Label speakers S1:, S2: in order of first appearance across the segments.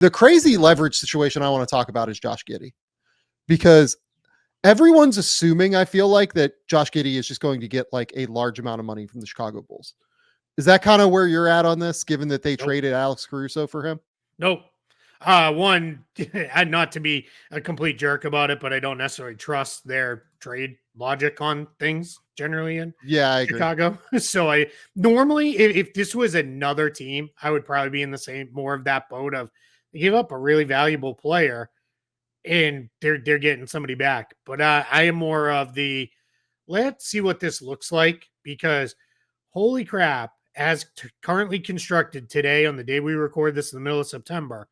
S1: The crazy leverage situation I want to talk about is Josh Giddey, because everyone's assuming, I feel like, that Josh Giddey is just going to get like a large amount of money from the Chicago Bulls. Is that kind of where you're at on this, given that they traded Alex Caruso for him?
S2: Nope. One, not to be a complete jerk about it, but I don't necessarily trust their trade logic on things generally in
S1: I
S2: Chicago. So I normally, if this was another team, I would probably be in the same, more of that boat of they give up a really valuable player and they're getting somebody back. But I am more of the let's see what this looks like, because holy crap, as currently constructed today on the day we record this in the middle of September,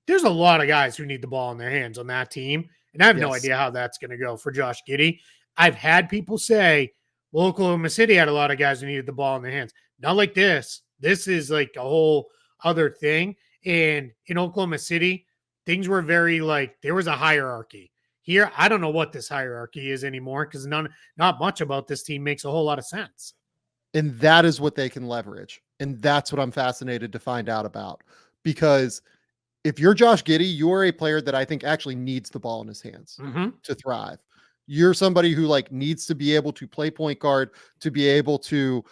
S2: there's a lot of guys who need the ball in their hands on that team. And I have no idea how that's going to go for Josh Giddey. I've had people say, well, Oklahoma City had a lot of guys who needed the ball in their hands. Not like this. This is like a whole other thing. And in Oklahoma City, things were very like, there was a hierarchy. Here, I don't know what this hierarchy is anymore, because not much about this team makes a whole lot of sense.
S1: And that is what they can leverage. And that's what I'm fascinated to find out about. Because if you're Josh Giddey, you're a player that I think actually needs the ball in his hands to thrive. You're somebody who like needs to be able to play point guard, to be able to,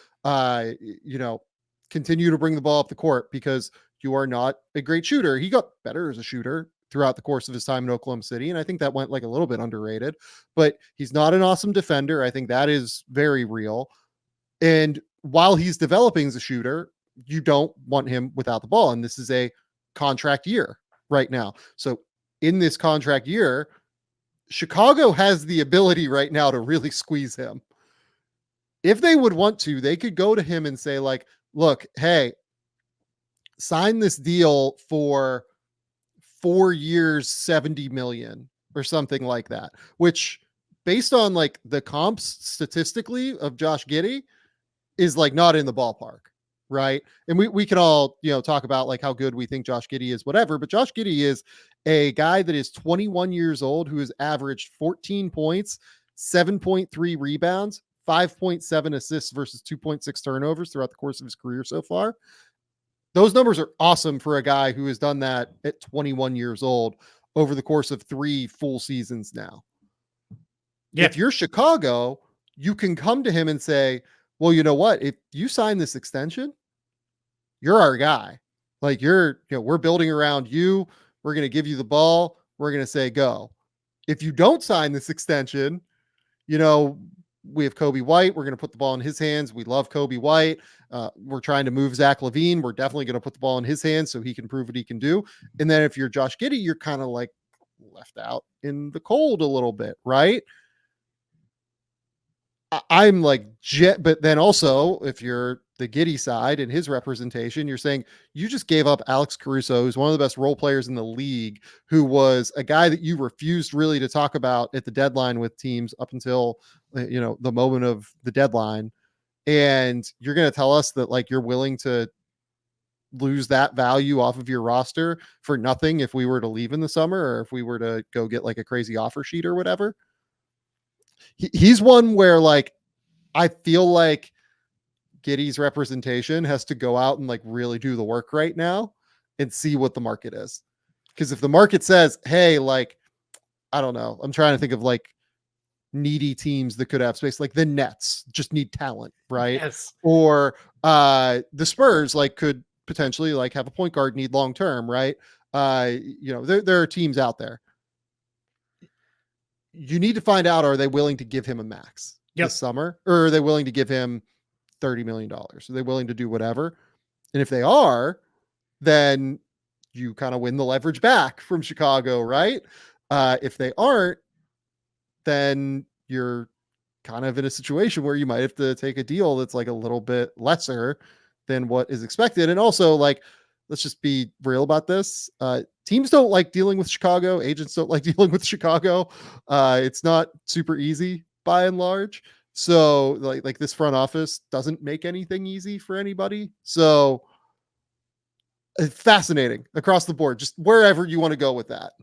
S1: continue to bring the ball up the court, because you are not a great shooter. He got better as a shooter throughout the course of his time in Oklahoma City. And I think that went like a little bit underrated, but he's not an awesome defender. I think that is very real. And while he's developing as a shooter, you don't want him without the ball. And this is a contract year right now. So in this contract year, Chicago has the ability right now to really squeeze him. If they would want to, they could go to him and say like, look, hey, sign this deal for 4 years, 70 million or something like that, which based on like the comps statistically of Josh Giddey is like not in the ballpark. Right. And we can all, talk about like how good we think Josh Giddey is, whatever. But Josh Giddey is a guy that is 21 years old, who has averaged 14 points, 7.3 rebounds, 5.7 assists versus 2.6 turnovers throughout the course of his career so far. Those numbers are awesome for a guy who has done that at 21 years old over the course of 3 full seasons now. Yeah. If you're Chicago, you can come to him and say, well, you know what? If you sign this extension, you're our guy. Like we're building around you. We're going to give you the ball. We're going to say, go. If you don't sign this extension, we have Kobe White. We're going to put the ball in his hands. We love Kobe White. We're trying to move Zach LaVine. We're definitely going to put the ball in his hands so he can prove what he can do. And then if you're Josh Giddey, you're kind of like left out in the cold a little bit, right? I'm like, but then also if you're the Giddey side and his representation, you're saying you just gave up Alex Caruso, who's one of the best role players in the league, who was a guy that you refused really to talk about at the deadline with teams up until, the moment of the deadline. And you're going to tell us that like, you're willing to lose that value off of your roster for nothing if we were to leave in the summer, or if we were to go get like a crazy offer sheet or whatever. He's one where like, I feel like Giddey's representation has to go out and like really do the work right now and see what the market is. Because if the market says, hey, like, I don't know, I'm trying to think of like needy teams that could have space, like the Nets just need talent, right?
S2: Yes.
S1: Or the Spurs like could potentially like have a point guard need long term, right? There are teams out there. You need to find out, are they willing to give him a max this summer, or are they willing to give him $30 million? Are they willing to do whatever? And if they are, then you kind of win the leverage back from Chicago, right? If they aren't, then you're kind of in a situation where you might have to take a deal that's like a little bit lesser than what is expected. And also, like, let's just be real about this. Teams don't like dealing with Chicago. Agents don't like dealing with Chicago. It's not super easy by and large. So like this front office doesn't make anything easy for anybody. So it's fascinating across the board, just wherever you want to go with that.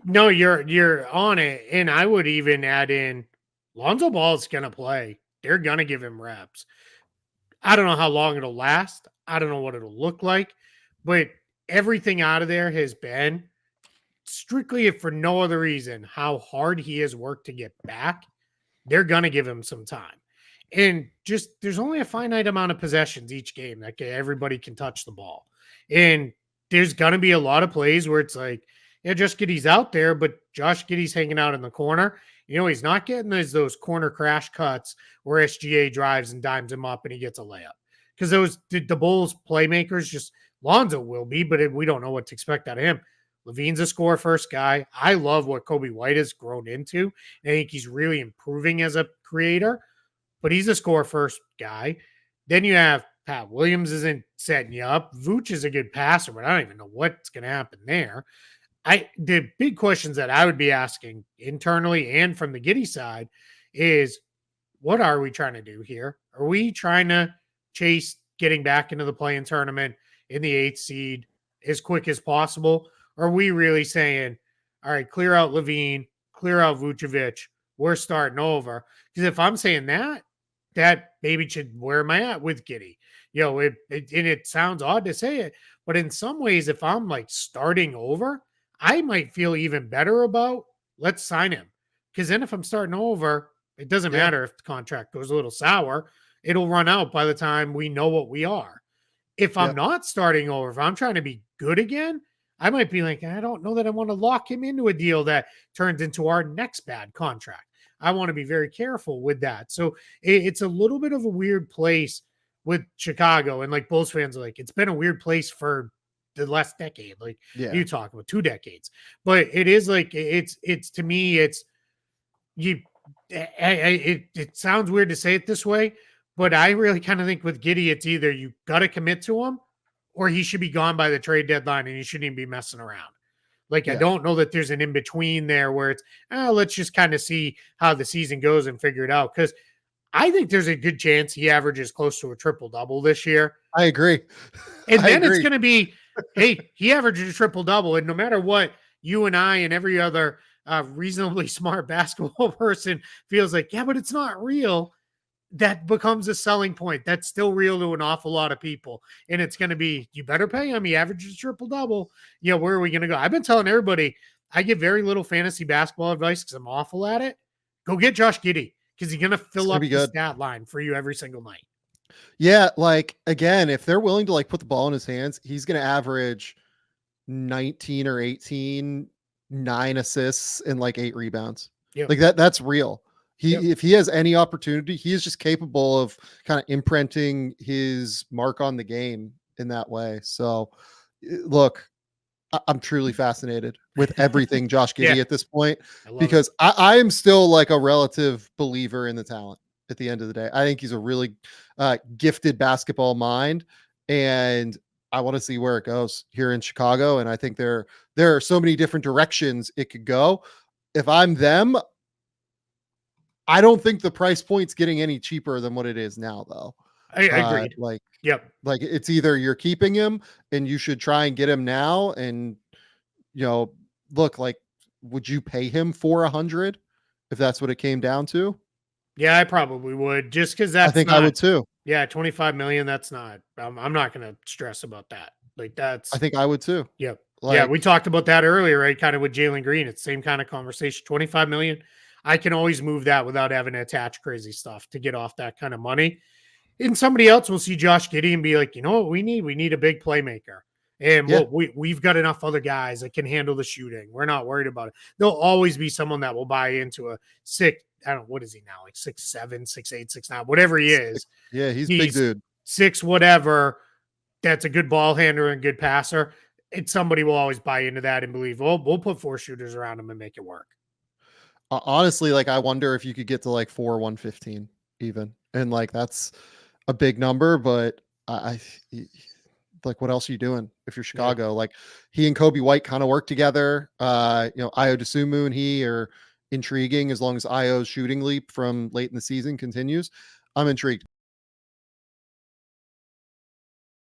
S2: No, you're on it. And I would even add in Lonzo Ball's going to play. They're going to give him reps. I don't know how long it'll last. I don't know what it'll look like, but everything out of there has been strictly if for no other reason how hard he has worked to get back. They're going to give him some time. And just there's only a finite amount of possessions each game that everybody can touch the ball. And there's going to be a lot of plays where it's like, yeah, Josh Giddey's out there, but Josh Giddey's hanging out in the corner. He's not getting those corner crash cuts where SGA drives and dimes him up and he gets a layup. Because the Bulls playmakers, just Lonzo will be, but we don't know what to expect out of him. Levine's a score first guy. I love what Kobe White has grown into. I think he's really improving as a creator, but he's a score first guy. Then you have Pat Williams isn't setting you up. Vooch is a good passer, but I don't even know what's going to happen there. The big questions that I would be asking internally and from the Giddey side is, what are we trying to do here? Are we trying to chase getting back into the play-in tournament in the 8th seed as quick as possible? Or are we really saying, all right, clear out Levine, clear out Vucevic, we're starting over? Because if I'm saying that maybe should where am I at with Giddey? It sounds odd to say it, but in some ways, if I'm like starting over, I might feel even better about let's sign him. Because then if I'm starting over, it doesn't matter if the contract goes a little sour. It'll run out by the time we know what we are. If I'm not starting over, if I'm trying to be good again, I might be like, I don't know that I want to lock him into a deal that turns into our next bad contract. I want to be very careful with that. So it's a little bit of a weird place with Chicago. And like Bulls fans are like, it's been a weird place for the last decade. Like you talk about 2 decades, but it is like, it's to me, it's you, it sounds weird to say it this way, but I really kind of think with Giddey, it's either you got to commit to him or he should be gone by the trade deadline and he shouldn't even be messing around. Like, I don't know that there's an in-between there where it's, let's just kind of see how the season goes and figure it out. Because I think there's a good chance he averages close to a triple-double this year.
S1: I agree.
S2: And then it's going to be, hey, he averages a triple-double. And no matter what, you and I and every other reasonably smart basketball person feels like, yeah, but it's not real. That becomes a selling point. That's still real to an awful lot of people. And it's going to be, you better pay him. He averages triple-double. Where are we going to go? I've been telling everybody, I give very little fantasy basketball advice because I'm awful at it. Go get Josh Giddey because he's going to fill up the stat line for you every single night.
S1: Yeah, like, again, if they're willing to like put the ball in his hands, he's going to average 19 or 18, 9 assists and like 8 rebounds. Like that's real. If he has any opportunity, he is just capable of kind of imprinting his mark on the game in that way. So look, I'm truly fascinated with everything Josh Giddey at this point, because I am still like a relative believer in the talent at the end of the day. I think he's a really gifted basketball mind, and I want to see where it goes here in Chicago. And I think there are so many different directions it could go. If I'm them, I don't think the price point's getting any cheaper than what it is now, though.
S2: I agreed.
S1: Like it's either you're keeping him and you should try and get him now. And, look, like, would you pay him for 100 if that's what it came down to?
S2: Yeah, I probably would, just because
S1: I think I would too.
S2: Yeah, 25 million. That's not, I'm not going to stress about that. Like I
S1: think I would too.
S2: Yep. We talked about that earlier, right? Kind of with Jalen Green. It's the same kind of conversation. 25 million. I can always move that without having to attach crazy stuff to get off that kind of money. And somebody else will see Josh Giddey and be like, you know what we need? We need a big playmaker. And we've got enough other guys that can handle the shooting. We're not worried about it. There'll always be someone that will buy into a 6. I don't know, what is he now? Like 6'7", 6'8", 6'9", whatever he is.
S1: Yeah, he's big dude.
S2: 6 whatever. That's a good ball handler and good passer. Somebody will always buy into that and believe, we'll put 4 shooters around him and make it work.
S1: Honestly, like, I wonder if you could get to like 4-115 even. And like, that's a big number, but I like, what else are you doing if you're Chicago? Like, he and Kobe White kind of work together. Ayo Dosunmu and he are intriguing as long as Io's shooting leap from late in the season continues. I'm intrigued.